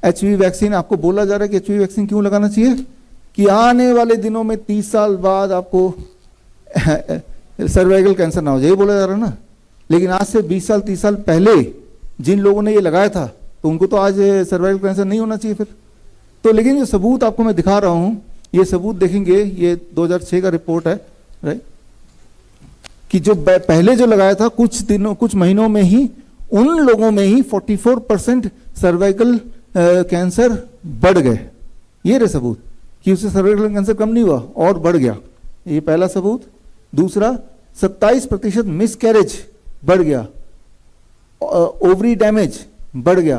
HPV vaccine आपको बोला जा रहा है कि एचपीवी वैक्सीन क्यों लगाना चाहिए कि आने वाले दिनों में 30 साल बाद आपको सर्वाइकल कैंसर ना हो जाए, ये बोला जा रहा है ना। लेकिन आज से 20 साल 30 साल पहले जिन लोगों ने ये लगाया था तो उनको तो आज सर्वाइकल कैंसर नहीं होना चाहिए फिर। तो लेकिन ये सबूत आपको मैं दिखा रहा हूं, ये सबूत देखेंगे, ये 2006 का रिपोर्ट है, राइट, कि जो पहले जो लगाया था कुछ महीनों में ही उन लोगों में ही 44% सर्वाइकल कैंसर बढ़ गए। ये रहे सबूत कि उससे सर्वाइकल कैंसर कम नहीं हुआ और बढ़ गया, ये पहला सबूत। दूसरा, 27% मिसकैरेज बढ़ गया, ओवरी डैमेज बढ़ गया,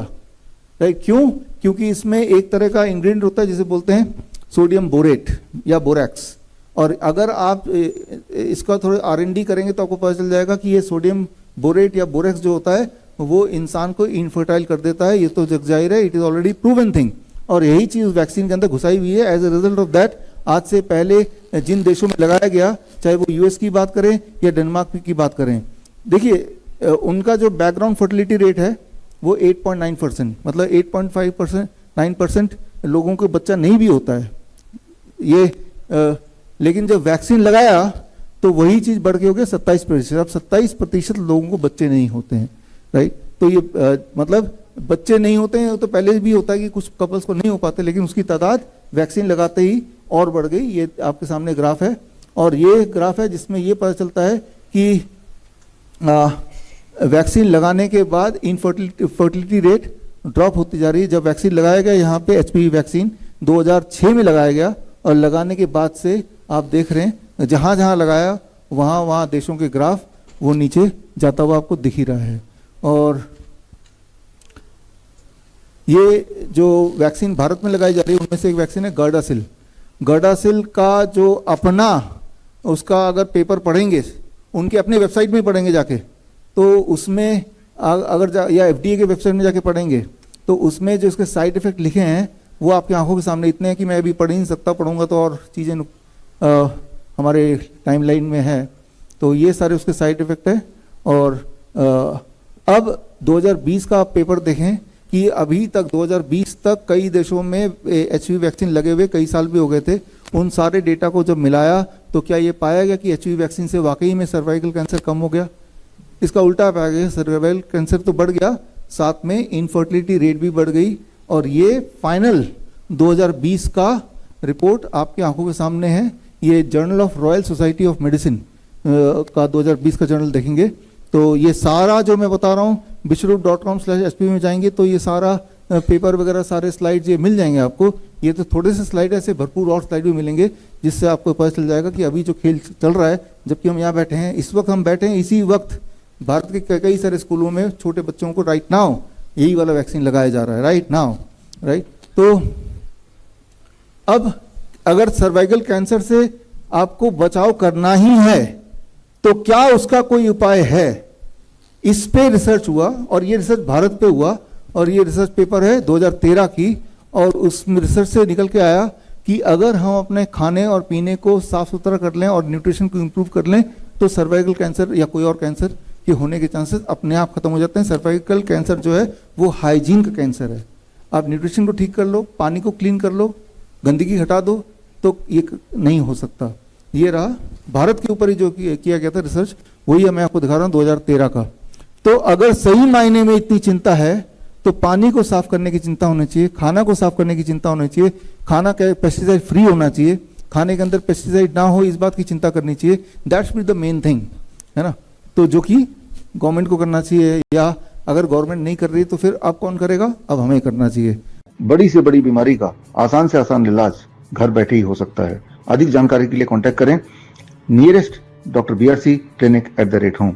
राइट। क्यों? क्योंकि इसमें एक तरह का इंग्रेडिएंट होता है जिसे बोलते हैं सोडियम बोरेट या बोरैक्स, और अगर आप इसका थोड़ा R&D करेंगे तो आपको पता चल जाएगा कि ये सोडियम बोरेट या बोरैक्स जो होता है वो इंसान को इनफर्टाइल कर देता है। ये तो जग जाहिर है, it is already proven thing, और यही चीज वैक्सीन के अंदर घुसाई हुई है। As a result of that आज से पहले जिन देशों में लगाया गया, चाहे वो यूएस की बात करें या डेनमार्क की बात करें, देखिए उनका जो बैकग्राउंड फर्टिलिटी रेट है वो 8.9%, मतलब 8.5% 9% लोगों को बच्चा नहीं भी होता है ये। लेकिन जब वैक्सीन लगाया तो वही चीज बढ़ के हो गया 27%। अब 27% लोगों को बच्चे नहीं होते हैं, राइट। तो ये मतलब बच्चे नहीं होते हैं तो पहले भी होता है कि कुछ कपल्स को नहीं हो पाते, लेकिन उसकी तादाद वैक्सीन लगाते ही और बढ़ गई। ये आपके सामने ग्राफ है, और ये ग्राफ है जिसमें ये पता चलता है कि वैक्सीन लगाने के बाद फर्टिलिटी रेट ड्रॉप होती जा रही है। जब वैक्सीन लगाया गया, यहाँ पे एचपीवी वैक्सीन 2006 में लगाया गया, और लगाने के बाद से आप देख रहे हैं जहाँ जहाँ लगाया वहाँ देशों के ग्राफ वो नीचे जाता हुआ आपको दिख ही रहा है। और ये जो वैक्सीन भारत में लगाई जा रही है उनमें से एक वैक्सीन है गर्डासिल। गर्डासिल का जो अपना उसका अगर पेपर पढ़ेंगे, उनके अपने वेबसाइट में पढ़ेंगे जाके, तो उसमें अगर या FDA के वेबसाइट में जाके पढ़ेंगे तो उसमें जो उसके साइड इफेक्ट लिखे हैं वो आपकी आंखों के सामने इतने हैं कि मैं अभी पढ़ ही नहीं सकता, पढ़ूंगा तो और चीज़ें हमारे टाइमलाइन में है। तो ये सारे उसके साइड इफेक्ट है। और अब 2020 का आप पेपर देखें कि अभी तक 2020 तक कई देशों में एचपीवी वैक्सीन लगे हुए कई साल भी हो गए थे। उन सारे डेटा को जब मिलाया तो क्या ये पाया गया कि एचपीवी वैक्सीन से वाकई में सर्वाइकल कैंसर कम हो गया? इसका उल्टा पाया गया, सर्वाइकल कैंसर तो बढ़ गया, साथ में इनफर्टिलिटी रेट भी बढ़ गई। और ये फाइनल 2020 का रिपोर्ट आपकी आंखों के सामने है। ये journal of royal society of medicine का 2020 का जर्नल देखेंगे तो ये सारा जो मैं बता रहा हूँ विश्वरूप.com/spv में जाएंगे तो ये सारा पेपर वगैरह सारे स्लाइड्स ये मिल जाएंगे आपको। ये तो थोड़े से स्लाइड ऐसे भरपूर और स्लाइड भी मिलेंगे जिससे आपको पता चल जाएगा कि अभी जो खेल चल रहा है, जबकि हम यहाँ बैठे हैं, इस वक्त हम बैठे हैं, इसी वक्त भारत के कई सारे स्कूलों में छोटे बच्चों को राइट नाउ यही वाला वैक्सीन लगाया जा रहा है, राइट नाउ, राइट। तो अब अगर सर्वाइकल कैंसर से आपको बचाव करना ही है तो क्या उसका कोई उपाय है? इस पे रिसर्च हुआ, और ये रिसर्च भारत पे हुआ, और ये रिसर्च पेपर है 2013 की, और उस रिसर्च से निकल के आया कि अगर हम अपने खाने और पीने को साफ सुथरा कर लें और न्यूट्रिशन को इम्प्रूव कर लें तो सर्वाइकल कैंसर या कोई और कैंसर के होने के चांसेस अपने आप खत्म हो जाते हैं। सर्वाइकल कैंसर जो है वो हाइजीन का कैंसर है। आप न्यूट्रिशन को ठीक कर लो, पानी को क्लीन कर लो, गंदगी हटा दो, तो ये नहीं हो सकता। ये रहा भारत के ऊपर ही जो किया गया था रिसर्च, वही मैं आपको दिखा रहा हूँ 2013 का। तो अगर सही मायने में इतनी चिंता है तो पानी को साफ करने की चिंता होनी चाहिए, खाना को साफ करने की चिंता होनी चाहिए, खाना पेस्टिसाइड फ्री होना चाहिए, खाने के अंदर पेस्टिसाइड ना हो इस बात की चिंता करनी चाहिए। That's be the main thing, है ना। तो जो कि गवर्नमेंट को करना चाहिए, या अगर गवर्नमेंट नहीं कर रही तो फिर अब कौन करेगा? अब हमें करना चाहिए। बड़ी से बड़ी बीमारी का आसान से आसान इलाज घर बैठे ही हो सकता है। अधिक जानकारी के लिए कांटेक्ट करें नियरेस्ट डॉक्टर BRC clinic@home।